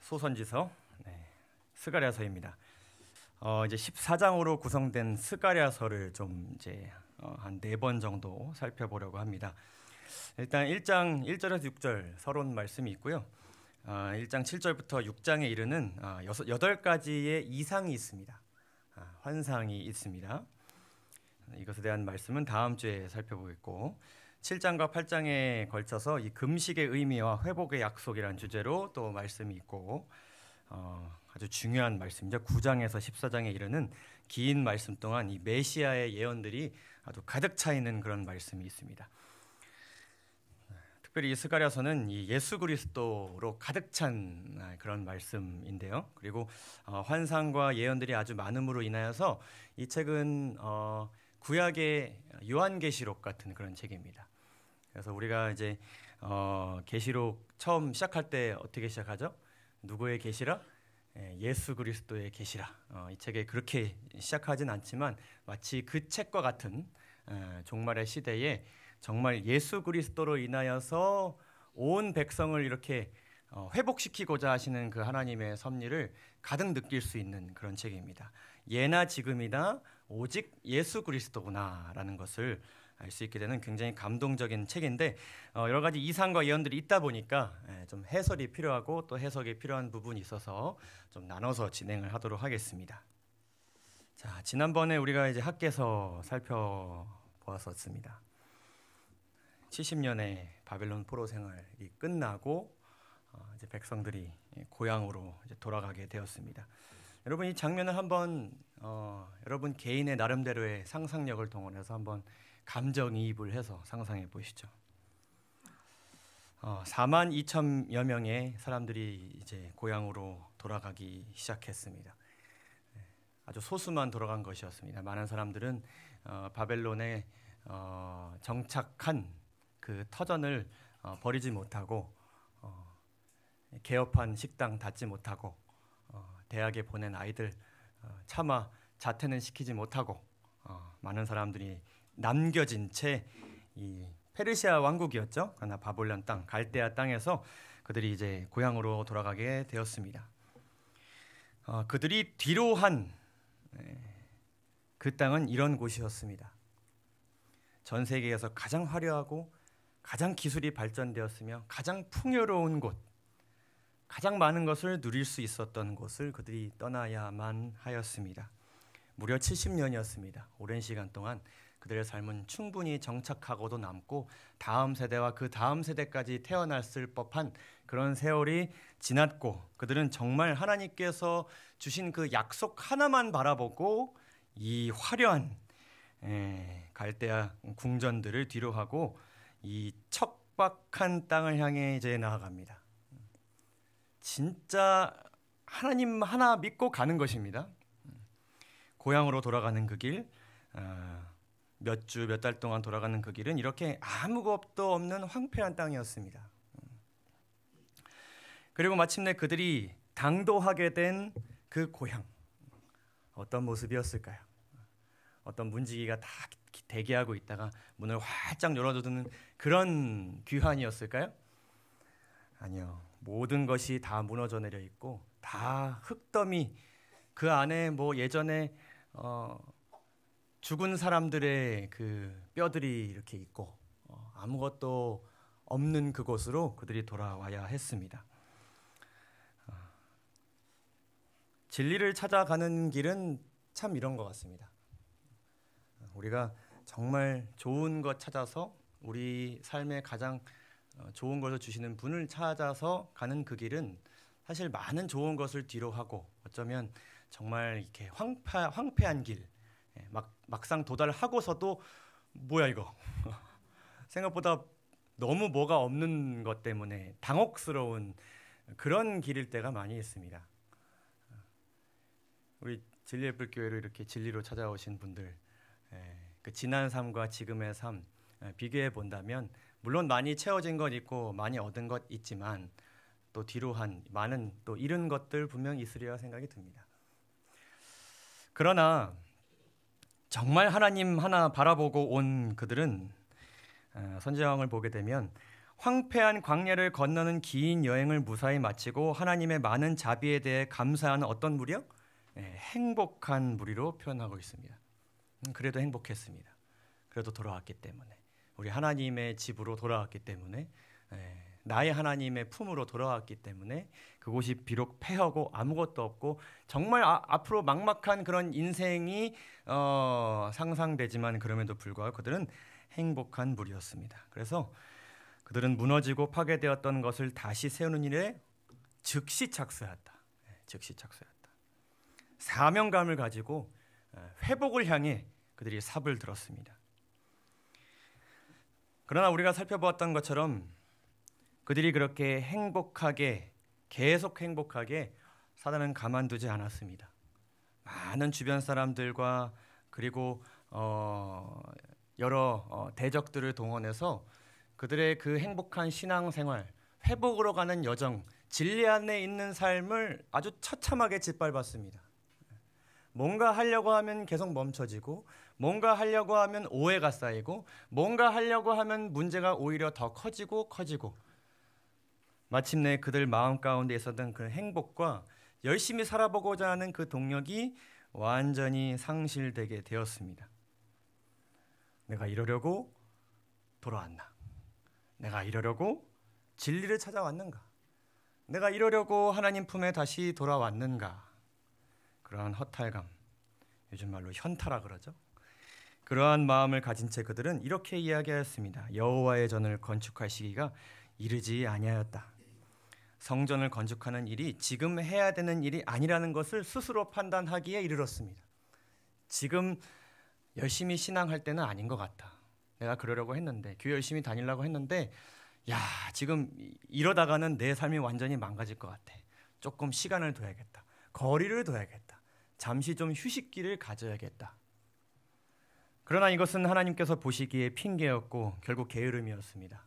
소선지서 스가랴서입니다. 이제 14장으로 구성된 스가랴서를 좀 이제 한 4번 정도 살펴보려고 합니다. 일단 1장 1절에서 6절 서론 말씀이 있고요. 1장 7절부터 6장에 이르는 8가지의 이상이 있습니다. 환상이 있습니다. 이것에 대한 말씀은 다음 주에 살펴보겠고, 7장과 8장에 걸쳐서 이 금식의 의미와 회복의 약속이라는 주제로 또 말씀이 있고, 아주 중요한 말씀이죠. 9장에서 14장에 이르는 긴 말씀 동안 이 메시아의 예언들이 아주 가득 차 있는 그런 말씀이 있습니다. 특별히 이 스가랴서는 이 예수 그리스도로 가득 찬 그런 말씀인데요. 그리고 환상과 예언들이 아주 많음으로 인하여서 이 책은 구약의 요한계시록 같은 그런 책입니다. 그래서 우리가 이제 계시록 처음 시작할 때 어떻게 시작하죠? 누구의 계시라? 예수 그리스도의 계시라. 이 책에 그렇게 시작하진 않지만 마치 그 책과 같은 종말의 시대에 정말 예수 그리스도로 인하여서 온 백성을 이렇게 회복시키고자 하시는 그 하나님의 섭리를 가득 느낄 수 있는 그런 책입니다. 예나 지금이나 오직 예수 그리스도구나라는 것을 알 수 있게 되는 굉장히 감동적인 책인데, 여러 가지 이상과 예언들이 있다 보니까 좀 해설이 필요하고 또 해석이 필요한 부분이 있어서 좀 나눠서 진행을 하도록 하겠습니다. 자, 지난번에 우리가 이제 학개서 살펴보았었습니다. 70년의 바벨론 포로 생활이 끝나고 이제 백성들이 고향으로 이제 돌아가게 되었습니다. 여러분, 이 장면을 한번 여러분 개인의 나름대로의 상상력을 동원해서 한번 감정이입을 해서 상상해 보시죠. 4만 2천여 명의 사람들이 이제 고향으로 돌아가기 시작했습니다. 아주 소수만 돌아간 것이었습니다. 많은 사람들은 바벨론에 정착한 그 터전을 버리지 못하고, 개업한 식당 닫지 못하고, 대학에 보낸 아이들 차마 자퇴는 시키지 못하고, 많은 사람들이 남겨진 채 이 페르시아 왕국이었죠. 그러나 바벨론 땅, 갈대아 땅에서 그들이 이제 고향으로 돌아가게 되었습니다. 그들이 뒤로 한 그 땅은 이런 곳이었습니다. 전 세계에서 가장 화려하고 가장 기술이 발전되었으며 가장 풍요로운 곳, 가장 많은 것을 누릴 수 있었던 곳을 그들이 떠나야만 하였습니다. 무려 70년이었습니다. 오랜 시간 동안 그들의 삶은 충분히 정착하고도 남고 다음 세대와 그 다음 세대까지 태어났을 법한 그런 세월이 지났고, 그들은 정말 하나님께서 주신 그 약속 하나만 바라보고 이 화려한 갈대아 궁전들을 뒤로하고 이 척박한 땅을 향해 이제 나아갑니다. 진짜 하나님 하나 믿고 가는 것입니다. 고향으로 돌아가는 그 길, 몇 주, 몇 달 동안 돌아가는 그 길은 이렇게 아무것도 없는 황폐한 땅이었습니다. 그리고 마침내 그들이 당도하게 된 그 고향, 어떤 모습이었을까요? 어떤 문지기가 다 대기하고 있다가 문을 활짝 열어두는 그런 귀환이었을까요? 아니요. 모든 것이 다 무너져 내려 있고 다 흙더미, 그 안에 뭐 예전에 죽은 사람들의 그 뼈들이 이렇게 있고 아무것도 없는 그곳으로 그들이 돌아와야 했습니다. 진리를 찾아가는 길은 참 이런 것 같습니다. 우리가 정말 좋은 것 찾아서 우리 삶에 가장 좋은 것을 주시는 분을 찾아서 가는 그 길은 사실 많은 좋은 것을 뒤로하고 어쩌면 정말 이렇게 황폐한 길, 막상 도달하고서도 뭐야 이거 생각보다 너무 뭐가 없는 것 때문에 당혹스러운 그런 길일 때가 많이 있습니다. 우리 진리의 불교회로 이렇게 진리로 찾아오신 분들, 그 지난 삶과 지금의 삶 비교해 본다면 물론 많이 채워진 것 있고 많이 얻은 것 있지만 또 뒤로 한 많은 또 잃은 것들 분명히 있으리라 생각이 듭니다. 그러나 정말 하나님 하나 바라보고 온 그들은 선지자왕을 보게 되면 황폐한 광야를 건너는 긴 여행을 무사히 마치고 하나님의 많은 자비에 대해 감사하는 어떤 무리요? 행복한 무리로 표현하고 있습니다. 그래도 행복했습니다. 그래도 돌아왔기 때문에, 우리 하나님의 집으로 돌아왔기 때문에, 나의 하나님의 품으로 돌아왔기 때문에, 그곳이 비록 폐허고 아무것도 없고 정말 앞으로 막막한 그런 인생이 상상되지만, 그럼에도 불구하고 그들은 행복한 무리였습니다. 그래서 그들은 무너지고 파괴되었던 것을 다시 세우는 일에 즉시 착수하였다. 즉시 착수하였다. 사명감을 가지고 회복을 향해 그들이 삽을 들었습니다. 그러나 우리가 살펴보았던 것처럼 그들이 그렇게 행복하게, 계속 행복하게 사단은 가만두지 않았습니다. 많은 주변 사람들과 그리고 여러 대적들을 동원해서 그들의 그 행복한 신앙생활, 회복으로 가는 여정, 진리 안에 있는 삶을 아주 처참하게 짓밟았습니다. 뭔가 하려고 하면 계속 멈춰지고, 뭔가 하려고 하면 오해가 쌓이고, 뭔가 하려고 하면 문제가 오히려 더 커지고 마침내 그들 마음 가운데 있었던 그 행복과 열심히 살아보고자 하는 그 동력이 완전히 상실되게 되었습니다. 내가 이러려고 돌아왔나? 내가 이러려고 진리를 찾아왔는가? 내가 이러려고 하나님 품에 다시 돌아왔는가? 그러한 허탈감, 요즘 말로 현타라 그러죠. 그러한 마음을 가진 채 그들은 이렇게 이야기하였습니다. 여호와의 전을 건축할 시기가 이르지 아니하였다. 성전을 건축하는 일이 지금 해야 되는 일이 아니라는 것을 스스로 판단하기에 이르렀습니다. 지금 열심히 신앙할 때는 아닌 것 같다. 내가 그러려고 했는데, 교회 열심히 다니려고 했는데, 지금 이러다가는 내 삶이 완전히 망가질 것 같아. 조금 시간을 둬야겠다. 거리를 둬야겠다. 잠시 좀 휴식기를 가져야겠다. 그러나 이것은 하나님께서 보시기에 핑계였고 결국 게으름이었습니다.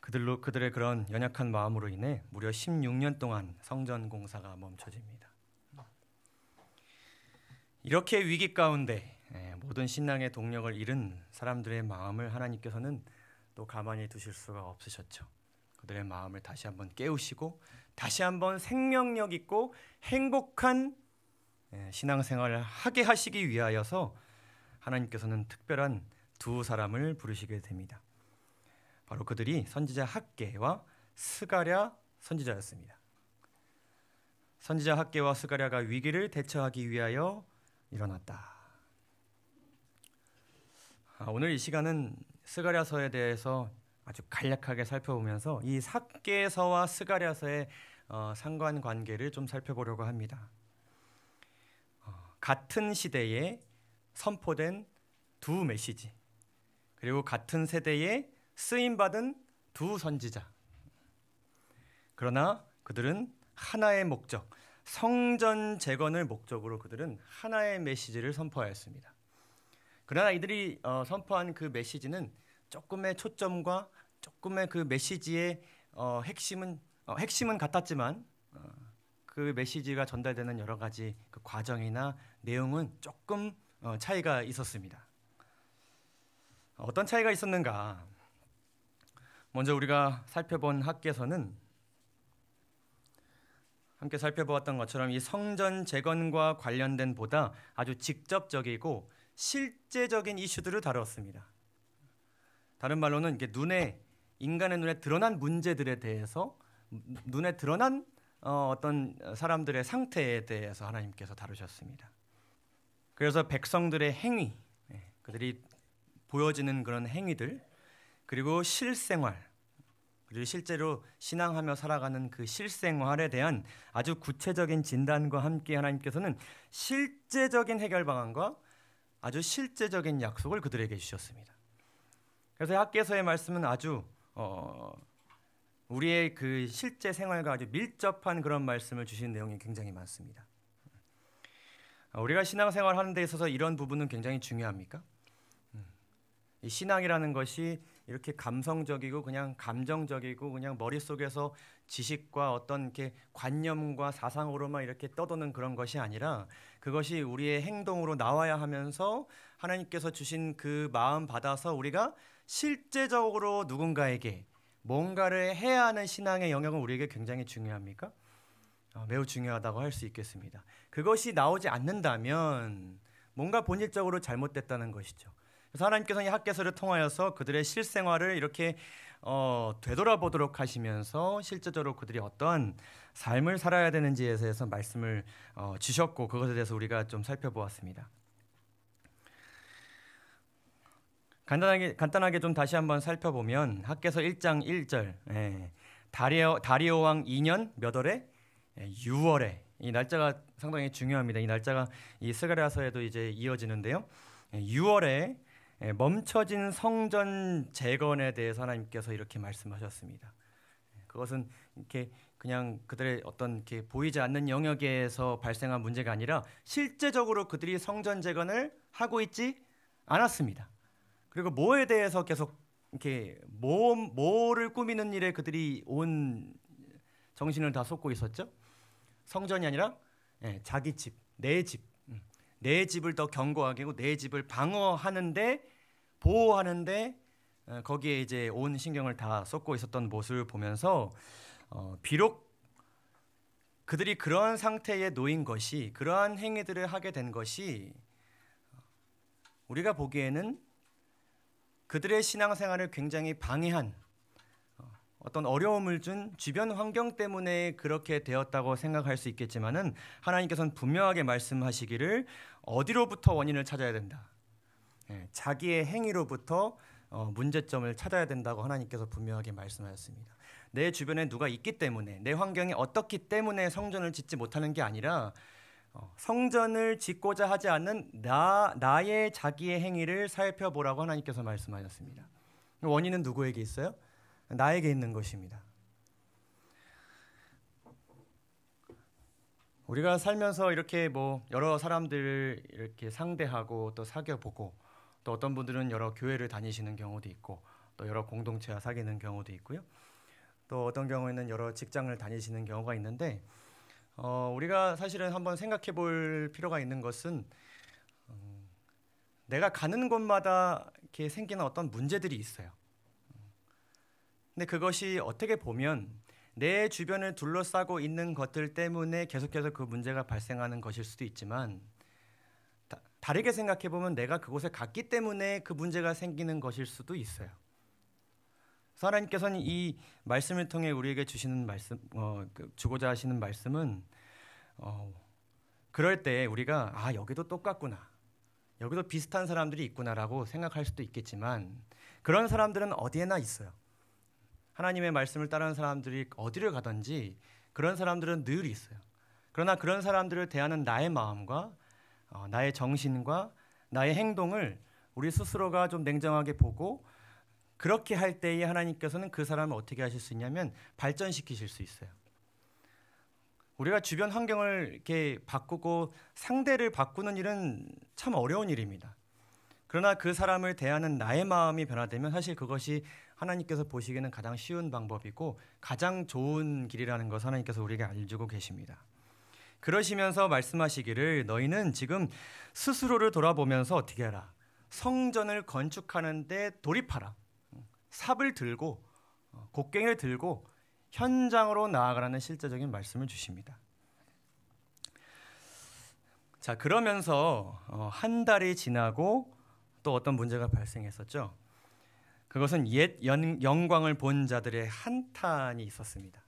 그들의 그런 연약한 마음으로 인해 무려 16년 동안 성전 공사가 멈춰집니다. 이렇게 위기 가운데 모든 신앙의 동력을 잃은 사람들의 마음을 하나님께서는 또 가만히 두실 수가 없으셨죠. 그들의 마음을 다시 한번 깨우시고 다시 한번 생명력 있고 행복한 신앙생활을 하게 하시기 위하여서 하나님께서는 특별한 두 사람을 부르시게 됩니다. 바로 그들이 선지자 학개와 스가랴 선지자였습니다. 선지자 학개와 스가랴가 위기를 대처하기 위하여 일어났다. 오늘 이 시간은 스가랴서에 대해서 아주 간략하게 살펴보면서 이 학개서와 스가랴서의 상관관계를 좀 살펴보려고 합니다. 같은 시대에 선포된 두 메시지, 그리고 같은 세대에 쓰임받은 두 선지자. 그러나 그들은 하나의 목적, 성전 재건을 목적으로 그들은 하나의 메시지를 선포하였습니다. 그러나 이들이 선포한 그 메시지는 조금의 초점과 조금의 그 메시지의 핵심은 같았지만 그 메시지가 전달되는 여러 가지 그 과정이나 내용은 조금 차이가 있었습니다. 어떤 차이가 있었는가? 먼저 우리가 살펴본 학개서는 함께 살펴보았던 것처럼 이 성전 재건과 관련된 보다 아주 직접적이고 실제적인 이슈들을 다뤘습니다. 다른 말로는 이게 인간의 눈에 드러난 문제들에 대해서, 눈에 드러난 어떤 사람들의 상태에 대해서 하나님께서 다루셨습니다. 그래서 백성들의 행위, 그들이 보여지는 그런 행위들, 그리고 실생활, 그리고 실제로 신앙하며 살아가는 그 실생활에 대한 아주 구체적인 진단과 함께 하나님께서는 실제적인 해결 방안과 아주 실제적인 약속을 그들에게 주셨습니다. 그래서 학개서의 말씀은 아주 우리의 그 실제 생활과 아주 밀접한 그런 말씀을 주신 내용이 굉장히 많습니다. 우리가 신앙생활 하는 데 있어서 이런 부분은 굉장히 중요합니까? 이 신앙이라는 것이 이렇게 감성적이고 그냥 감정적이고 그냥 머릿속에서 지식과 어떤 이렇게 관념과 사상으로만 이렇게 떠도는 그런 것이 아니라 그것이 우리의 행동으로 나와야 하면서 하나님께서 주신 그 마음 받아서 우리가 실제적으로 누군가에게 뭔가를 해야 하는 신앙의 영역은 우리에게 굉장히 중요합니까? 매우 중요하다고 할 수 있겠습니다. 그것이 나오지 않는다면 뭔가 본질적으로 잘못됐다는 것이죠. 그래서 하나님께서는 이 학개서를 통하여서 그들의 실생활을 이렇게 되돌아보도록 하시면서 실제적으로 그들이 어떠한 삶을 살아야 되는지에 대해서 말씀을 주셨고, 그것에 대해서 우리가 좀 살펴보았습니다. 간단하게 좀 다시 한번 살펴보면 학개서 1장 1절, 다리오 왕 2년 몇 월에? 6월에. 이 날짜가 상당히 중요합니다. 이 날짜가 이 스가랴서에도 이제 이어지는데요. 6월에 멈춰진 성전 재건에 대해서 하나님께서 이렇게 말씀하셨습니다. 그것은 이렇게 그냥 그들의 어떤 이렇게 보이지 않는 영역에서 발생한 문제가 아니라 실제적으로 그들이 성전 재건을 하고 있지 않았습니다. 그리고 뭐에 대해서 계속 이렇게 뭐를 꾸미는 일에 그들이 온 정신을 다 쏟고 있었죠? 성전이 아니라 자기 집, 내 집, 내 집을 더 견고하게 하고 내 집을 방어하는데, 보호하는데 거기에 이제 온 신경을 다 쏟고 있었던 모습을 보면서 비록 그들이 그러한 상태에 놓인 것이, 그러한 행위들을 하게 된 것이 우리가 보기에는 그들의 신앙생활을 굉장히 방해한 어떤 어려움을 준 주변 환경 때문에 그렇게 되었다고 생각할 수 있겠지만은, 하나님께서는 분명하게 말씀하시기를 어디로부터 원인을 찾아야 된다. 자기의 행위로부터 문제점을 찾아야 된다고 하나님께서 분명하게 말씀하셨습니다. 내 주변에 누가 있기 때문에, 내 환경이 어떻기 때문에 성전을 짓지 못하는 게 아니라 성전을 짓고자 하지 않는 나의 자기의 행위를 살펴보라고 하나님께서 말씀하셨습니다. 원인은 누구에게 있어요? 나에게 있는 것입니다. 우리가 살면서 이렇게 여러 사람들을 이렇게 상대하고 또 사귀어보고, 또 어떤 분들은 여러 교회를 다니시는 경우도 있고, 또 여러 공동체와 사귀는 경우도 있고요. 또 어떤 경우에는 여러 직장을 다니시는 경우가 있는데, 우리가 사실은 한번 생각해 볼 필요가 있는 것은 내가 가는 곳마다 이렇게 생기는 어떤 문제들이 있어요. 근데 그것이 어떻게 보면 내 주변을 둘러싸고 있는 것들 때문에 계속해서 그 문제가 발생하는 것일 수도 있지만, 다르게 생각해 보면 내가 그곳에 갔기 때문에 그 문제가 생기는 것일 수도 있어요. 그래서 하나님께서는 이 말씀을 통해 우리에게 주시는 말씀, 주고자 하시는 말씀은 그럴 때 우리가 여기도 똑같구나, 여기도 비슷한 사람들이 있구나라고 생각할 수도 있겠지만, 그런 사람들은 어디에나 있어요. 하나님의 말씀을 따르는 사람들이 어디를 가든지 그런 사람들은 늘 있어요. 그러나 그런 사람들을 대하는 나의 마음과 나의 정신과 나의 행동을 우리 스스로가 좀 냉정하게 보고, 그렇게 할 때에 하나님께서는 그 사람을 어떻게 하실 수 있냐면 발전시키실 수 있어요. 우리가 주변 환경을 이렇게 바꾸고 상대를 바꾸는 일은 참 어려운 일입니다. 그러나 그 사람을 대하는 나의 마음이 변화되면 사실 그것이 하나님께서 보시기에는 가장 쉬운 방법이고 가장 좋은 길이라는 것을 하나님께서 우리에게 알려주고 계십니다. 그러시면서 말씀하시기를 너희는 지금 스스로를 돌아보면서 어떻게 하라? 성전을 건축하는 데 돌입하라. 삽을 들고 곡괭이를 들고 현장으로 나아가라는 실제적인 말씀을 주십니다. 자, 그러면서 한 달이 지나고 또 어떤 문제가 발생했었죠. 그것은 옛 영광을 본 자들의 한탄이 있었습니다.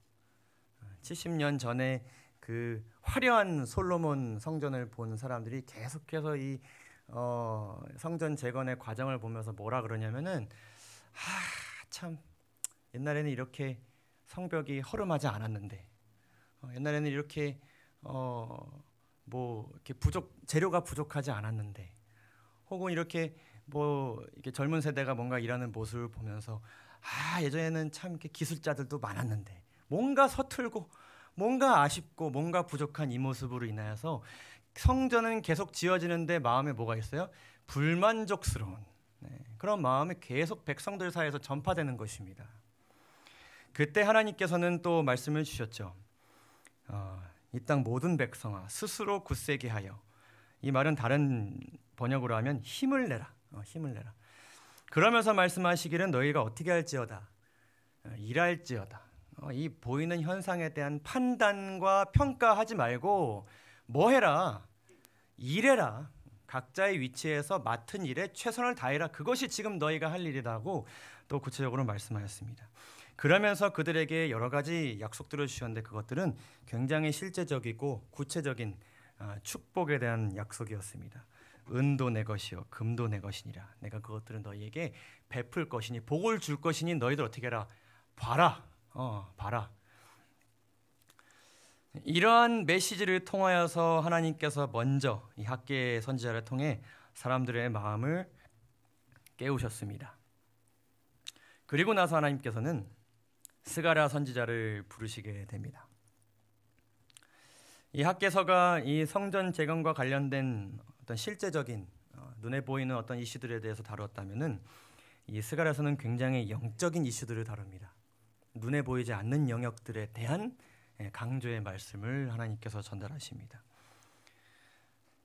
70년 전에 그 화려한 솔로몬 성전을 본 사람들이 계속해서 이 성전 재건의 과정을 보면서 뭐라 그러냐면은 참 옛날에는 이렇게 성벽이 허름하지 않았는데, 옛날에는 이렇게 이렇게 재료가 부족하지 않았는데, 혹은 이렇게 이렇게 젊은 세대가 뭔가 일하는 모습을 보면서 예전에는 참 이렇게 기술자들도 많았는데 뭔가 서툴고 뭔가 아쉽고 뭔가 부족한 이 모습으로 인하여서 성전은 계속 지어지는데 마음에 뭐가 있어요? 불만족스러운 그런 마음이 계속 백성들 사이에서 전파되는 것입니다. 그때 하나님께서는 또 말씀을 주셨죠. 이 땅 모든 백성아 스스로 굳세게 하여, 이 말은 다른 번역으로 하면 힘을 내라. 힘을 내라. 그러면서 말씀하시기를 너희가 어떻게 할지어다, 일할지어다. 이 보이는 현상에 대한 판단과 평가하지 말고 뭐 해라? 일해라. 각자의 위치에서 맡은 일에 최선을 다해라. 그것이 지금 너희가 할 일이라고 또 구체적으로 말씀하였습니다. 그러면서 그들에게 여러 가지 약속들을 주셨는데 그것들은 굉장히 실제적이고 구체적인 축복에 대한 약속이었습니다. 은도 내 것이요 금도 내 것이니라. 내가 그것들은 너희에게 베풀 것이니 복을 줄 것이니 너희들 어떻게 해라? 봐라. 봐라. 이러한 메시지를 통하여서 하나님께서 먼저 이 학개 선지자를 통해 사람들의 마음을 깨우셨습니다. 그리고 나서 하나님께서는 스가랴 선지자를 부르시게 됩니다. 이 학개서가 이 성전 재건과 관련된 어떤 실제적인 눈에 보이는 어떤 이슈들에 대해서 다루었다면은 이 스가랴서는 굉장히 영적인 이슈들을 다룹니다. 눈에 보이지 않는 영역들에 대한 강조의 말씀을 하나님께서 전달하십니다.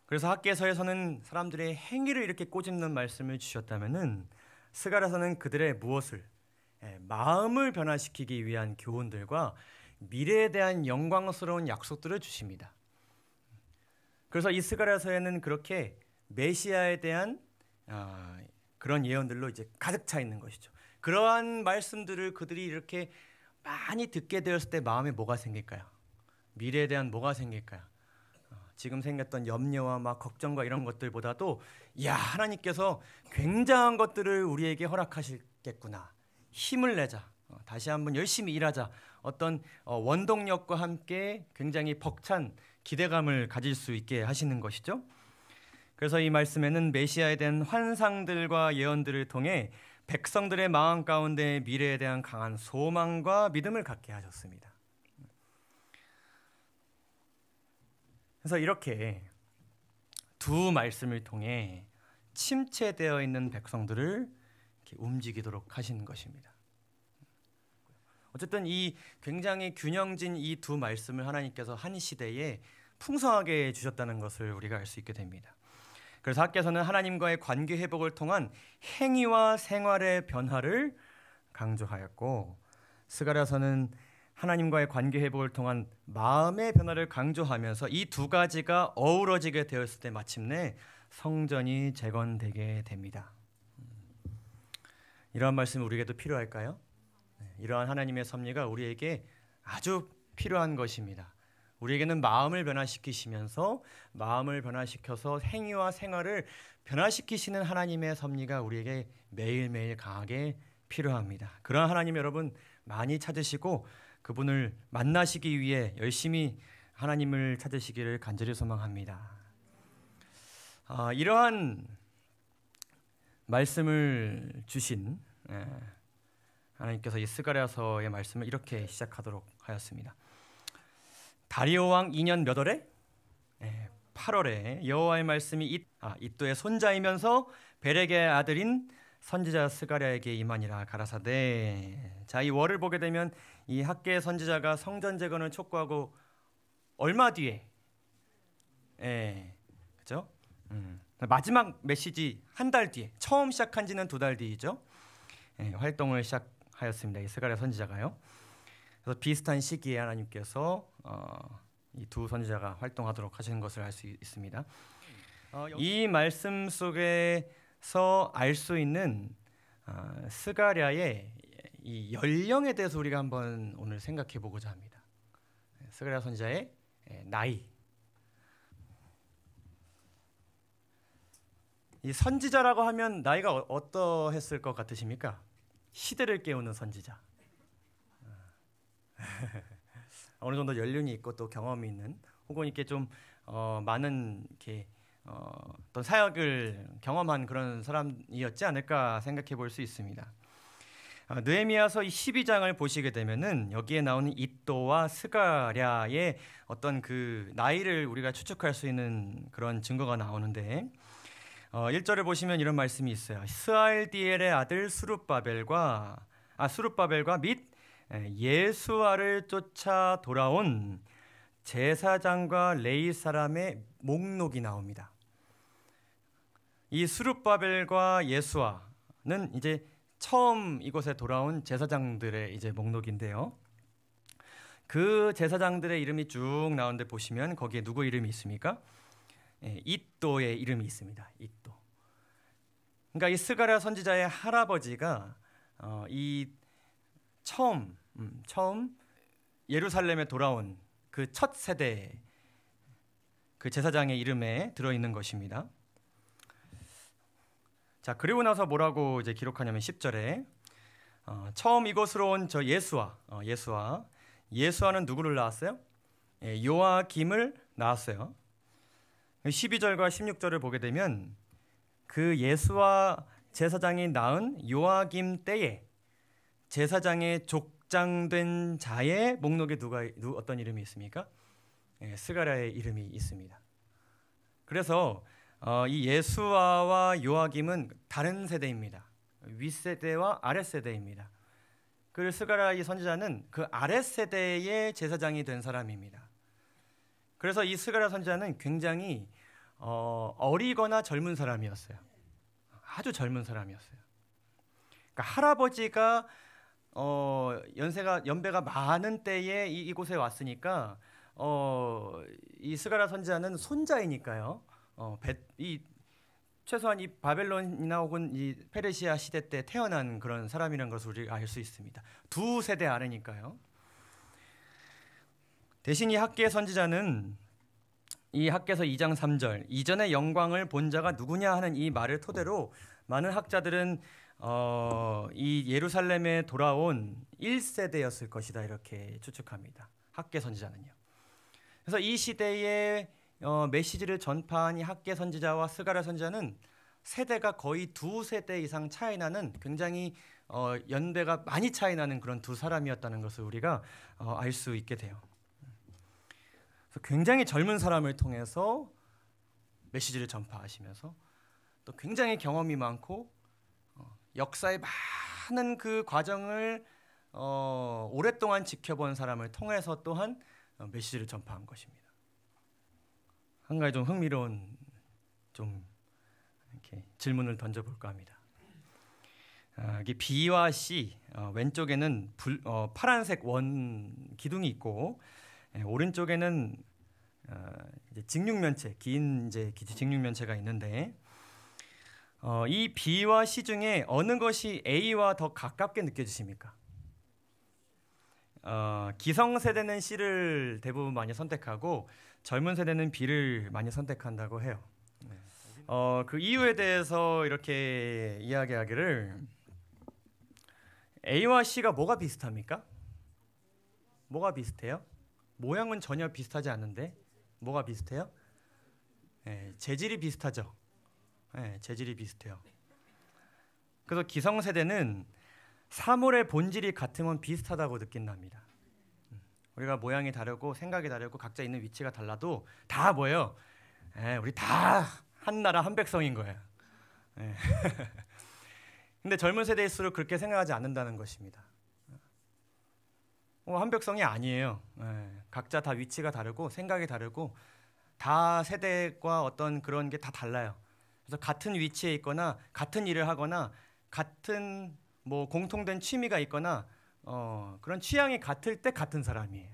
그래서 학개서에서는 사람들의 행위를 이렇게 꼬집는 말씀을 주셨다면은 스가랴서는 그들의 무엇을 마음을 변화시키기 위한 교훈들과 미래에 대한 영광스러운 약속들을 주십니다. 그래서 이 스가랴서에는 그렇게 메시아에 대한 그런 예언들로 이제 가득 차 있는 것이죠. 그러한 말씀들을 그들이 이렇게 많이 듣게 되었을 때 마음에 뭐가 생길까요? 미래에 대한 뭐가 생길까요? 지금 생겼던 염려와 막 걱정과 이런 것들보다도 야, 하나님께서 굉장한 것들을 우리에게 허락하시겠구나. 힘을 내자. 다시 한번 열심히 일하자. 어떤 원동력과 함께 굉장히 벅찬 기대감을 가질 수 있게 하시는 것이죠. 그래서 이 말씀에는 메시아에 대한 환상들과 예언들을 통해 백성들의 마음 가운데 미래에 대한 강한 소망과 믿음을 갖게 하셨습니다. 그래서 이렇게 두 말씀을 통해 침체되어 있는 백성들을 이렇게 움직이도록 하신 것입니다. 어쨌든 이 굉장히 균형진 이 두 말씀을 하나님께서 한 시대에 풍성하게 주셨다는 것을 우리가 알 수 있게 됩니다. 그래서 학개서는 하나님과의 관계 회복을 통한 행위와 생활의 변화를 강조하였고, 스가랴서는 하나님과의 관계 회복을 통한 마음의 변화를 강조하면서 이 두 가지가 어우러지게 되었을 때 마침내 성전이 재건되게 됩니다. 이러한 말씀이 우리에게도 필요할까요? 이러한 하나님의 섭리가 우리에게 아주 필요한 것입니다. 우리에게는 마음을 변화시키시면서 마음을 변화시켜서 행위와 생활을 변화시키시는 하나님의 섭리가 우리에게 매일매일 강하게 필요합니다. 그런 하나님 여러분 많이 찾으시고 그분을 만나시기 위해 열심히 하나님을 찾으시기를 간절히 소망합니다. 이러한 말씀을 주신 하나님께서 이 스가랴서의 말씀을 이렇게 시작하도록 하였습니다. 다리오 왕 2년 몇 월에? 8월에 여호와의 말씀이 이또의 손자이면서 벨렉의 아들인 선지자 스가랴에게 임하니라 가라사대. 자, 이 월을 보게 되면 이 학개 선지자가 성전 재건을 촉구하고 얼마 뒤에, 그렇죠? 마지막 메시지 한 달 뒤에, 처음 시작한 지는 2달 뒤이죠. 활동을 시작하였습니다. 이 스가랴 선지자가요. 그래서 비슷한 시기에 하나님께서 이 두 선지자가 활동하도록 하시는 것을 알 수 있습니다. 이 말씀 속에서 알 수 있는 스가랴의 이 연령에 대해서 우리가 한번 오늘 생각해 보고자 합니다. 스가랴 선지자의 나이. 이 선지자라고 하면 나이가 어떠했을 것 같으십니까? 시대를 깨우는 선지자. 어느 정도 연륜이 있고 또 경험이 있는, 혹은 이렇게 좀 많은 이렇게 어떤 사역을 경험한 그런 사람이었지 않을까 생각해 볼 수 있습니다. 느헤미야서 12장을 보시게 되면은 여기에 나오는 이또와 스가랴의 어떤 그 나이를 우리가 추측할 수 있는 그런 증거가 나오는데 1절을 보시면 이런 말씀이 있어요. 스알디엘의 아들 수룹바벨과 및 예수아를 쫓아 돌아온 제사장과 레위 사람의 목록이 나옵니다. 이 수룹바벨과 예수아, 이제 처음 이곳에 돌아온 제사장들의 이제 목록인데요. 그 제사장들의 이름이 쭉 나오는데 보시면 거기에 누구 이름이 있습니까? 잇도의 이름이 있습니다. 잇도. 그러니까 이 스가랴 선지자의 할아버지가 이 처음 예루살렘에 돌아온 그 첫 세대 그 제사장의 이름에 들어 있는 것입니다. 자, 그리고 나서 뭐라고 이제 기록하냐면 10절에 처음 이곳으로 온 저 예수아는 누구를 낳았어요? 요아김을 낳았어요. 12절과 16절을 보게 되면 그 예수아 제사장이 낳은 요아김 때에 제사장의 족장된 자의 목록에 어떤 이름이 있습니까? 스가랴의 이름이 있습니다. 그래서 이 예수아와 요아김은 다른 세대입니다. 윗세대와 아랫세대입니다. 그 스가랴 이 선지자는 그 아랫세대의 제사장이 된 사람입니다. 그래서 이 스가랴 선지자는 굉장히 어리거나 젊은 사람이었어요. 아주 젊은 사람이었어요. 그러니까 할아버지가 연배가 많은 때에 이곳에 왔으니까 이 스가랴 선지자는 손자이니까요. 최소한 이 바벨론이나 혹은 이 페르시아 시대 때 태어난 그런 사람이라는 것을 우리가 알 수 있습니다. 두 세대 아래니까요. 대신 이 학개 선지자는 이 학개서 2장 3절 이전의 영광을 본 자가 누구냐 하는 이 말을 토대로 많은 학자들은 이 예루살렘에 돌아온 1세대였을 것이다 이렇게 추측합니다. 학개 선지자는요. 그래서 이 시대에 메시지를 전파한 이 학개 선지자와 스가랴 선지자는 세대가 거의 두 세대 이상 차이 나는 굉장히 연배가 많이 차이 나는 그런 두 사람이었다는 것을 우리가 알 수 있게 돼요. 그래서 굉장히 젊은 사람을 통해서 메시지를 전파하시면서 또 굉장히 경험이 많고 역사의 많은 그 과정을 오랫동안 지켜본 사람을 통해서 또한 메시지를 전파한 것입니다. 한 가지 좀 흥미로운 좀 이렇게 질문을 던져볼까 합니다. 여기 B와 C 왼쪽에는 파란색 원 기둥이 있고 오른쪽에는 이제 직육면체 긴 이제 직육면체가 있는데 이 B와 C 중에 어느 것이 A와 더 가깝게 느껴지십니까? 기성세대는 C를 대부분 많이 선택하고 젊은 세대는 B를 많이 선택한다고 해요. 그 이유에 대해서 이렇게 이야기하기를 A와 C가 뭐가 비슷합니까? 뭐가 비슷해요? 모양은 전혀 비슷하지 않는데 뭐가 비슷해요? 재질이 비슷하죠. 재질이 비슷해요. 그래서 기성세대는 사물의 본질이 같으면 비슷하다고 느낀답니다. 우리가 모양이 다르고 생각이 다르고 각자 있는 위치가 달라도 다 뭐예요? 우리 다 한 나라 한 백성인 거예요. 근데 젊은 세대일수록 그렇게 생각하지 않는다는 것입니다. 한 백성이 아니에요. 각자 다 위치가 다르고 생각이 다르고 다 세대과 어떤 그런 게 다 달라요. 그래서 같은 위치에 있거나 같은 일을 하거나 같은 뭐 공통된 취미가 있거나 그런 취향이 같을 때 같은 사람이에요.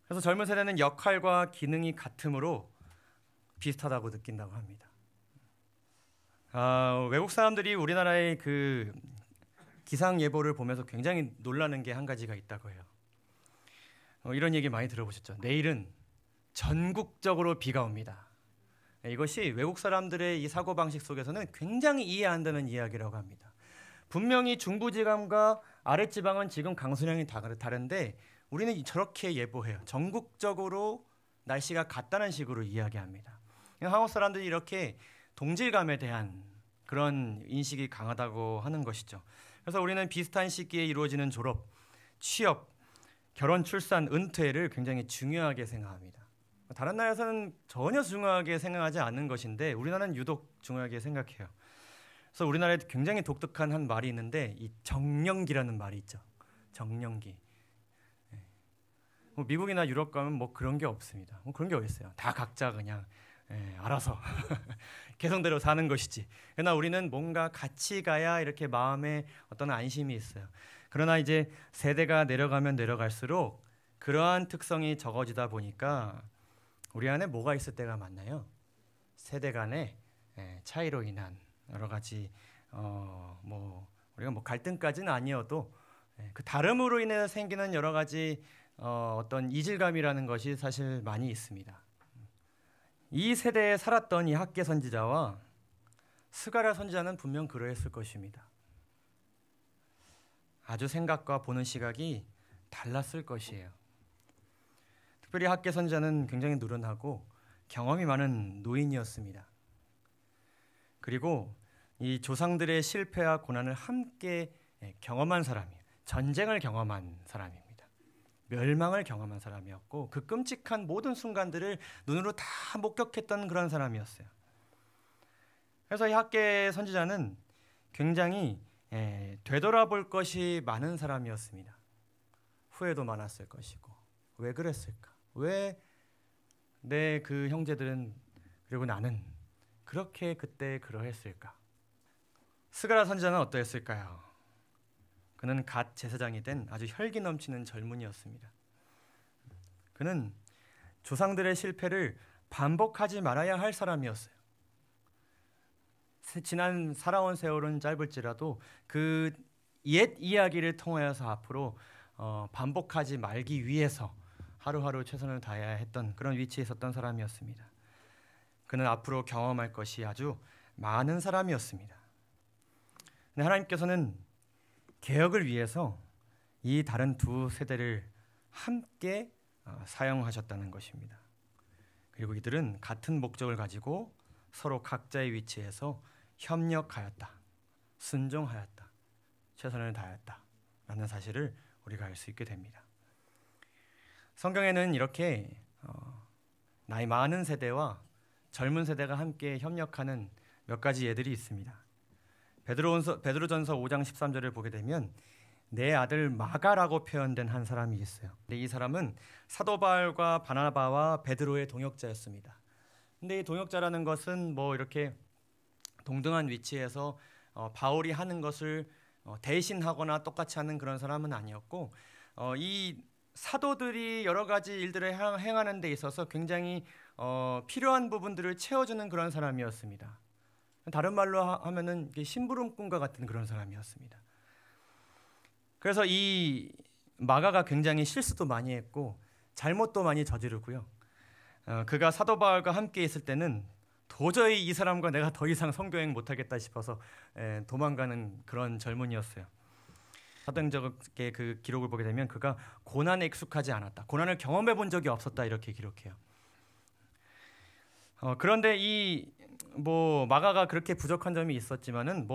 그래서 젊은 세대는 역할과 기능이 같으므로 비슷하다고 느낀다고 합니다. 외국 사람들이 우리나라의 그 기상 예보를 보면서 굉장히 놀라는 게 한 가지가 있다고 해요. 이런 얘기 많이 들어보셨죠? 내일은 전국적으로 비가 옵니다. 이것이 외국 사람들의 이 사고방식 속에서는 굉장히 이해 안 되는 이야기라고 합니다. 분명히 중부지방과 아랫지방은 지금 강수량이 다른데 우리는 저렇게 예보해요. 전국적으로 날씨가 같다는 식으로 이야기합니다. 한국 사람들이 이렇게 동질감에 대한 그런 인식이 강하다고 하는 것이죠. 그래서 우리는 비슷한 시기에 이루어지는 졸업, 취업, 결혼, 출산, 은퇴를 굉장히 중요하게 생각합니다. 다른 나라에서는 전혀 중요하게 생각하지 않는 것인데 우리나라는 유독 중요하게 생각해요. 그래서 우리나라에 굉장히 독특한 한 말이 있는데 이 정년기라는 말이 있죠. 정년기. 미국이나 유럽 가면 뭐 그런 게 없습니다. 그런 게 어디 있어요? 다 각자 그냥 알아서 개성대로 사는 것이지. 그러나 우리는 뭔가 같이 가야 이렇게 마음에 어떤 안심이 있어요. 그러나 이제 세대가 내려가면 내려갈수록 그러한 특성이 적어지다 보니까 우리 안에 뭐가 있을 때가 많나요? 세대 간의 차이로 인한 여러 가지 우리가 갈등까지는 아니어도 그 다름으로 인해서 생기는 여러 가지 어떤 이질감이라는 것이 사실 많이 있습니다. 이 세대에 살았던 이 학개 선지자와 스가랴 선지자는 분명 그러했을 것입니다. 아주 생각과 보는 시각이 달랐을 것이에요. 특별히 학개 선지자는 굉장히 노련하고 경험이 많은 노인이었습니다. 그리고 이 조상들의 실패와 고난을 함께 경험한 사람이에요. 전쟁을 경험한 사람입니다. 멸망을 경험한 사람이었고 그 끔찍한 모든 순간들을 눈으로 다 목격했던 그런 사람이었어요. 그래서 이 학개 선지자는 굉장히 되돌아볼 것이 많은 사람이었습니다. 후회도 많았을 것이고 왜 그랬을까? 왜 내 그 형제들은 그리고 나는 그렇게 그때 그러했을까? 스가랴 선지자는 어떠했을까요? 그는 갓 제사장이 된 아주 혈기 넘치는 젊은이였습니다. 그는 조상들의 실패를 반복하지 말아야 할 사람이었어요. 지난 살아온 세월은 짧을지라도 그 옛 이야기를 통하여서 앞으로 반복하지 말기 위해서 하루하루 최선을 다해야 했던 그런 위치에 있었던 사람이었습니다. 그는 앞으로 경험할 것이 아주 많은 사람이었습니다. 근데 하나님께서는 개혁을 위해서 이 다른 두 세대를 함께 사용하셨다는 것입니다. 그리고 이들은 같은 목적을 가지고 서로 각자의 위치에서 협력하였다, 순종하였다, 최선을 다했다라는 사실을 우리가 알 수 있게 됩니다. 성경에는 이렇게 나이 많은 세대와 젊은 세대가 함께 협력하는 몇 가지 예들이 있습니다. 베드로전서 5장 13절을 보게 되면 내 아들 마가라고 표현된 한 사람이 있어요. 근데 이 사람은 사도 바울과 바나바와 베드로의 동역자였습니다. 근데 이 동역자라는 것은 이렇게 동등한 위치에서 바울이 하는 것을 대신하거나 똑같이 하는 그런 사람은 아니었고 이 사도들이 여러 가지 일들을 행하는 데 있어서 굉장히 필요한 부분들을 채워주는 그런 사람이었습니다. 다른 말로 하면은 심부름꾼과 같은 그런 사람이었습니다. 그래서 이 마가가 굉장히 실수도 많이 했고 잘못도 많이 저지르고요. 그가 사도 바울과 함께 있을 때는 도저히 이 사람과 내가 더 이상 선교행 못하겠다 싶어서 도망가는 그런 젊은이였어요. 사도행전의 그 기록을 보게 되면 그가 고난에 익숙하지 않았다, 고난을 경험해 본 적이 없었다 이렇게 기록해요. 그런데 이 마가가 그렇게 부족한 점이 있었지만은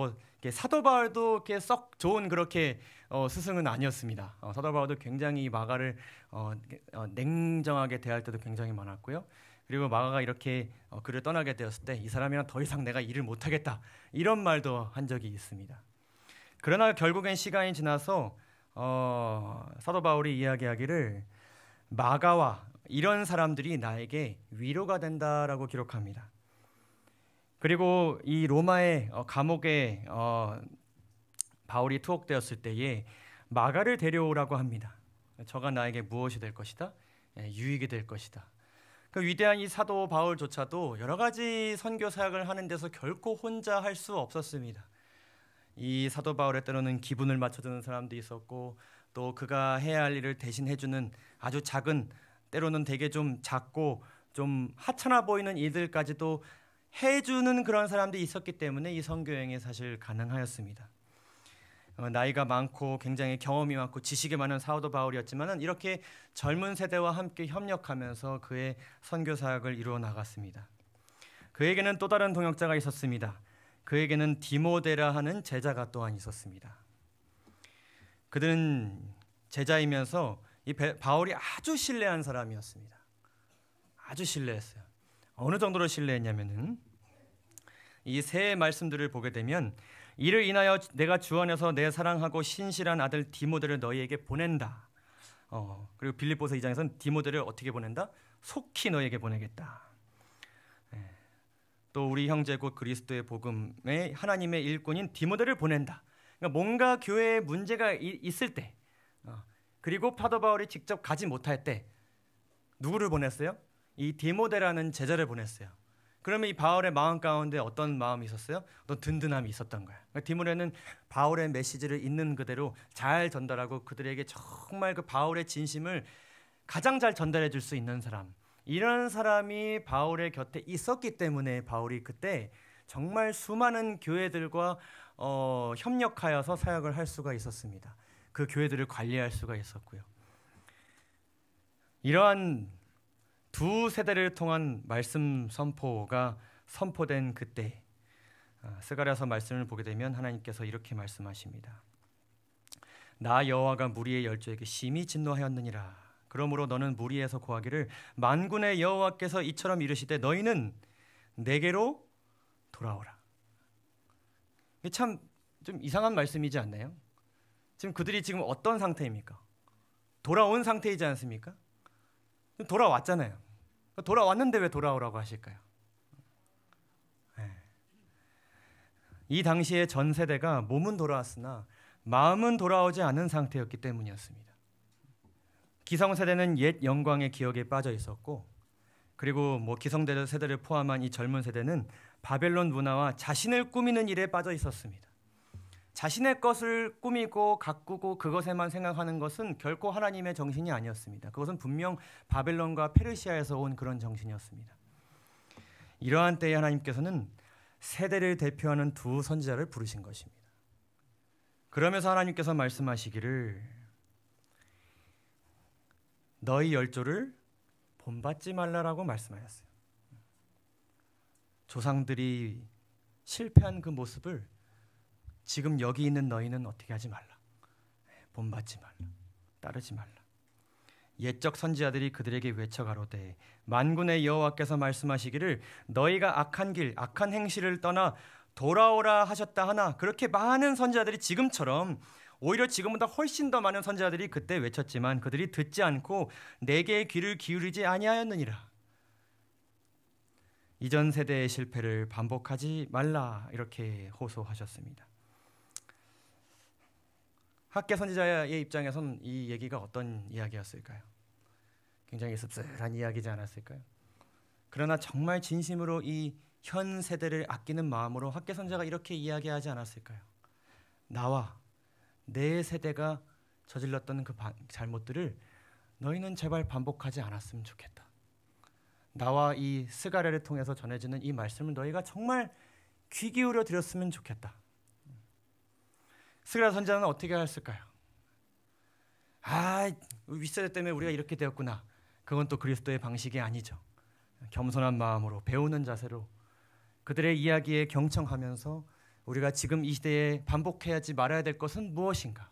사도 바울도 이렇게 썩 좋은 그렇게 스승은 아니었습니다. 사도 바울도 굉장히 마가를 냉정하게 대할 때도 굉장히 많았고요. 그리고 마가가 이렇게 그를 떠나게 되었을 때 이 사람이랑 더 이상 내가 일을 못하겠다 이런 말도 한 적이 있습니다. 그러나 결국엔 시간이 지나서 사도 바울이 이야기하기를 마가와 이런 사람들이 나에게 위로가 된다라고 기록합니다. 그리고 이 로마의 감옥에 바울이 투옥되었을 때에 마가를 데려오라고 합니다. 저가 나에게 무엇이 될 것이다? 유익이 될 것이다. 그 위대한 이 사도 바울조차도 여러 가지 선교 사역을 하는 데서 결코 혼자 할 수 없었습니다. 이 사도 바울의 때로는 기분을 맞춰주는 사람도 있었고 또 그가 해야 할 일을 대신 해주는 아주 작은, 때로는 되게 좀 작고 좀 하찮아 보이는 일들까지도 해주는 그런 사람들이 있었기 때문에 이 선교행이 사실 가능하였습니다. 나이가 많고 굉장히 경험이 많고 지식이 많은 사도 바울이었지만 이렇게 젊은 세대와 함께 협력하면서 그의 선교 사역을 이루어 나갔습니다. 그에게는 또 다른 동역자가 있었습니다. 그에게는 디모데라 하는 제자가 또한 있었습니다. 그들은 제자이면서 이 바울이 아주 신뢰한 사람이었습니다. 아주 신뢰했어요. 어느 정도로 신뢰했냐면은 이 세 말씀들을 보게 되면 이를 인하여 내가 주 안에서 내 사랑하고 신실한 아들 디모데를 너희에게 보낸다. 그리고 빌립보서 2장에서는 디모데를 어떻게 보낸다? 속히 너희에게 보내겠다. 또 우리 형제 곧 그리스도의 복음에 하나님의 일꾼인 디모데를 보낸다. 그러니까 뭔가 교회에 문제가 있을 때, 그리고 사도 바울이 직접 가지 못할 때 누구를 보냈어요? 이 디모데라는 제자를 보냈어요. 그러면 이 바울의 마음 가운데 어떤 마음이 있었어요? 어떤 든든함이 있었던 거예요. 그러니까 디모데는 바울의 메시지를 있는 그대로 잘 전달하고 그들에게 정말 그 바울의 진심을 가장 잘 전달해 줄 수 있는 사람, 이런 사람이 바울의 곁에 있었기 때문에 바울이 그때 정말 수많은 교회들과 협력하여서 사역을 할 수가 있었습니다. 그 교회들을 관리할 수가 있었고요. 이러한 두 세대를 통한 말씀 선포가 선포된 그때, 스가랴서 말씀을 보게 되면 하나님께서 이렇게 말씀하십니다. 나 여호와가 무리의 열조에게 심히 진노하였느니라. 그러므로 너는 무리에서 고하기를 만군의 여호와께서 이처럼 이르시되 너희는 내게로 돌아오라. 이게 참 좀 이상한 말씀이지 않나요? 지금 그들이 지금 어떤 상태입니까? 돌아온 상태이지 않습니까? 돌아왔잖아요. 돌아왔는데 왜 돌아오라고 하실까요? 이 당시에 전 세대가 몸은 돌아왔으나 마음은 돌아오지 않은 상태였기 때문이었습니다. 기성세대는 옛 영광의 기억에 빠져 있었고, 그리고 기성세대 세대를 포함한 이 젊은 세대는 바벨론 문화와 자신을 꾸미는 일에 빠져 있었습니다. 자신의 것을 꾸미고 가꾸고 그것에만 생각하는 것은 결코 하나님의 정신이 아니었습니다. 그것은 분명 바벨론과 페르시아에서 온 그런 정신이었습니다. 이러한 때에 하나님께서는 세대를 대표하는 두 선지자를 부르신 것입니다. 그러면서 하나님께서 말씀하시기를 너희 열조를 본받지 말라라고 말씀하셨어요. 조상들이 실패한 그 모습을 지금 여기 있는 너희는 어떻게 하지 말라. 본받지 말라. 따르지 말라. 옛적 선지자들이 그들에게 외쳐가로되 만군의 여호와께서 말씀하시기를 너희가 악한 길, 악한 행실을 떠나 돌아오라 하셨다 하나, 그렇게 많은 선지자들이 지금처럼 오히려 지금보다 훨씬 더 많은 선지자들이 그때 외쳤지만 그들이 듣지 않고 내게 귀를 기울이지 아니하였느니라. 이전 세대의 실패를 반복하지 말라, 이렇게 호소하셨습니다. 학계 선지자의 입장에선 이 얘기가 어떤 이야기였을까요? 굉장히 씁쓸한 이야기지 않았을까요? 그러나 정말 진심으로 이 현 세대를 아끼는 마음으로 학계 선지자가 이렇게 이야기하지 않았을까요? 나와 내 세대가 저질렀던 그 잘못들을 너희는 제발 반복하지 않았으면 좋겠다. 나와 이 스가랴를 통해서 전해지는 이 말씀을 너희가 정말 귀 기울여 들었으면 좋겠다. 스가랴 선지자는 어떻게 했을까요? 윗세대 때문에 우리가 이렇게 되었구나. 그건 또 그리스도의 방식이 아니죠. 겸손한 마음으로 배우는 자세로 그들의 이야기에 경청하면서 우리가 지금 이 시대에 반복해야지 말아야 될 것은 무엇인가?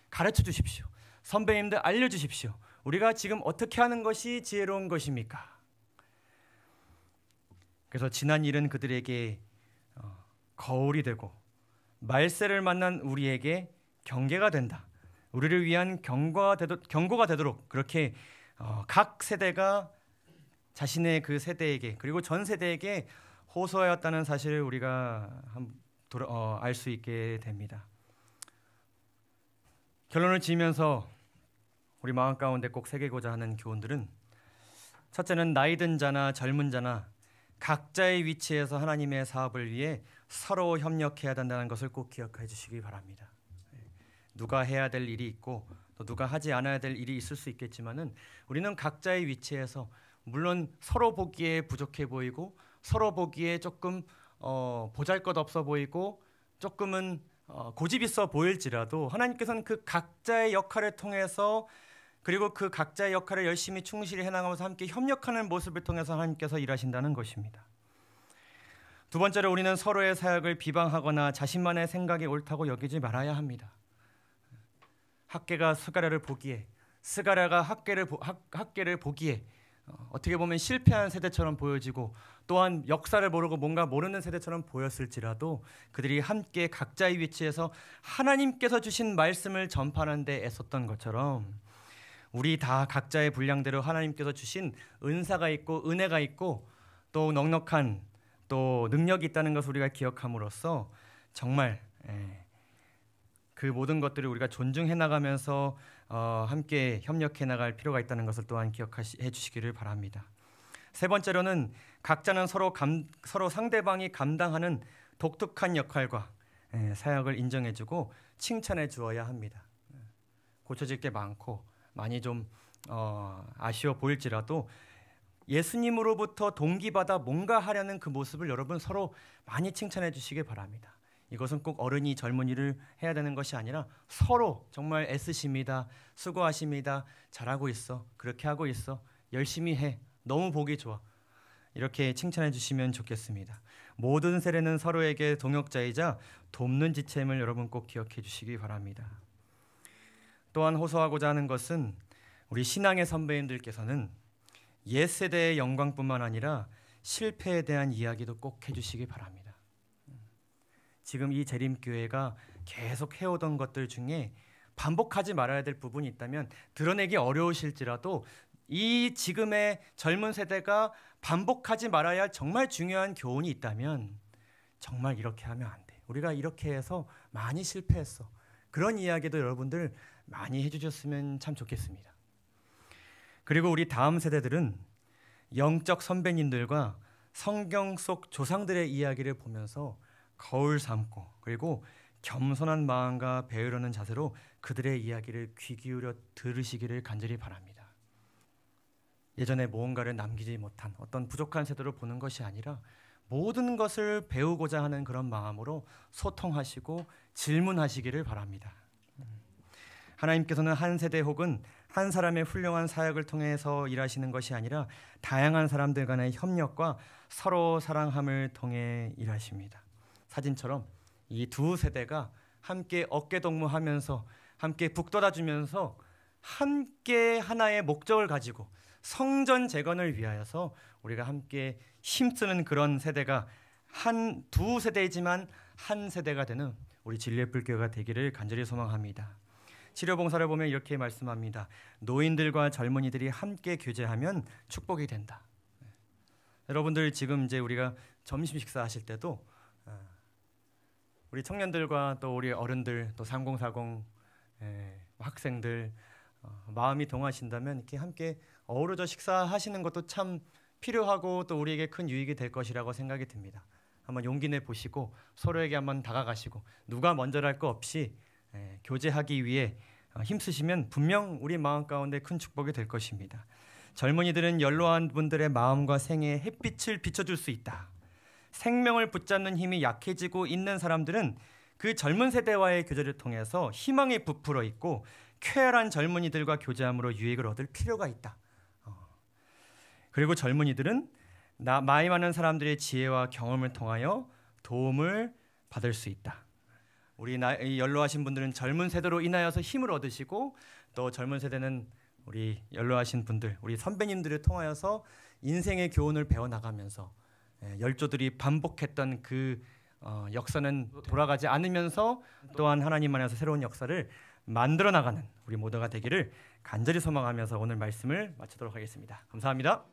가르쳐 주십시오. 선배님들 알려주십시오. 우리가 지금 어떻게 하는 것이 지혜로운 것입니까? 그래서 지난 일은 그들에게 거울이 되고 말세를 만난 우리에게 경계가 된다. 우리를 위한 경고가 되도록 그렇게 각 세대가 자신의 그 세대에게 그리고 전 세대에게 호소하였다는 사실을 우리가 알 수 있게 됩니다. 결론을 지으면서 우리 마음 가운데 꼭 새기고자 하는 교훈들은, 첫째는 나이 든 자나 젊은 자나 각자의 위치에서 하나님의 사업을 위해 서로 협력해야 된다는 것을 꼭 기억해 주시기 바랍니다. 누가 해야 될 일이 있고 또 누가 하지 않아야 될 일이 있을 수 있겠지만은 우리는 각자의 위치에서 물론 서로 보기에 부족해 보이고 서로 보기에 조금 보잘것없어 보이고 조금은 고집 있어 보일지라도 하나님께서는 그 각자의 역할을 통해서 그리고 그 각자의 역할을 열심히 충실히 해나가면서 함께 협력하는 모습을 통해서 하나님께서 일하신다는 것입니다. 두 번째로 우리는 서로의 사역을 비방하거나 자신만의 생각이 옳다고 여기지 말아야 합니다. 학계가 스가랴를 보기에, 스가랴가 학계를 보기에 어떻게 보면 실패한 세대처럼 보여지고 또한 역사를 모르고 뭔가 모르는 세대처럼 보였을지라도 그들이 함께 각자의 위치에서 하나님께서 주신 말씀을 전파하는 데 애썼던 것처럼 우리 다 각자의 분량대로 하나님께서 주신 은사가 있고 은혜가 있고 또 넉넉한 또 능력이 있다는 것을 우리가 기억함으로써 정말 그 모든 것들을 우리가 존중해 나가면서 함께 협력해 나갈 필요가 있다는 것을 또한 기억해 주시기를 바랍니다. 세 번째로는 각자는 서로 상대방이 감당하는 독특한 역할과 사역을 인정해주고 칭찬해 주어야 합니다. 고쳐질 게 많고 많이 좀 아쉬워 보일지라도 예수님으로부터 동기받아 뭔가 하려는 그 모습을 여러분 서로 많이 칭찬해 주시길 바랍니다. 이것은 꼭 어른이 젊은이를 해야 되는 것이 아니라 서로 정말 애쓰십니다. 수고하십니다. 잘하고 있어. 그렇게 하고 있어. 열심히 해. 너무 보기 좋아. 이렇게 칭찬해 주시면 좋겠습니다. 모든 세례는 서로에게 동역자이자 돕는 지체임을 여러분 꼭 기억해 주시기 바랍니다. 또한 호소하고자 하는 것은 우리 신앙의 선배님들께서는 옛 세대의 영광뿐만 아니라 실패에 대한 이야기도 꼭 해주시기 바랍니다. 지금 이 재림교회가 계속 해오던 것들 중에 반복하지 말아야 될 부분이 있다면 드러내기 어려우실지라도 이 지금의 젊은 세대가 반복하지 말아야 할 정말 중요한 교훈이 있다면 정말 이렇게 하면 안 돼. 우리가 이렇게 해서 많이 실패했어. 그런 이야기도 여러분들 많이 해주셨으면 참 좋겠습니다. 그리고 우리 다음 세대들은 영적 선배님들과 성경 속 조상들의 이야기를 보면서 거울 삼고 그리고 겸손한 마음과 배우려는 자세로 그들의 이야기를 귀 기울여 들으시기를 간절히 바랍니다. 예전에 무언가를 남기지 못한 어떤 부족한 세대로 보는 것이 아니라 모든 것을 배우고자 하는 그런 마음으로 소통하시고 질문하시기를 바랍니다. 하나님께서는 한 세대 혹은 한 사람의 훌륭한 사역을 통해서 일하시는 것이 아니라 다양한 사람들 간의 협력과 서로 사랑함을 통해 일하십니다. 사진처럼 이 두 세대가 함께 어깨동무하면서 함께 북돋아주면서 함께 하나의 목적을 가지고 성전 재건을 위하여서 우리가 함께 힘쓰는 그런 세대가 두 세대이지만 한 세대가 되는 우리 진리의 불교가 되기를 간절히 소망합니다. 치료봉사를 보면 이렇게 말씀합니다. 노인들과 젊은이들이 함께 교제하면 축복이 된다. 여러분들 지금 이제 우리가 점심 식사하실 때도 우리 청년들과 또 우리 어른들 또 3040 학생들 마음이 동하신다면 이렇게 함께 어우러져 식사하시는 것도 참 필요하고 또 우리에게 큰 유익이 될 것이라고 생각이 듭니다. 한번 용기 내 보시고 서로에게 한번 다가가시고 누가 먼저랄 거 없이 교제하기 위해 힘쓰시면 분명 우리 마음 가운데 큰 축복이 될 것입니다. 젊은이들은 연로한 분들의 마음과 생애에 햇빛을 비춰줄 수 있다. 생명을 붙잡는 힘이 약해지고 있는 사람들은 그 젊은 세대와의 교제를 통해서 희망이 부풀어 있고 쾌활한 젊은이들과 교제함으로 유익을 얻을 필요가 있다. 그리고 젊은이들은 나이 많은 사람들의 지혜와 경험을 통하여 도움을 받을 수 있다. 우리 연로하신 분들은 젊은 세대로 인하여서 힘을 얻으시고 또 젊은 세대는 우리 연로하신 분들, 우리 선배님들을 통하여서 인생의 교훈을 배워나가면서 열조들이 반복했던 그 역사는 돌아가지 않으면서 또한 하나님 안에서 새로운 역사를 만들어 나가는 우리 모두가 되기를 간절히 소망하면서 오늘 말씀을 마치도록 하겠습니다. 감사합니다.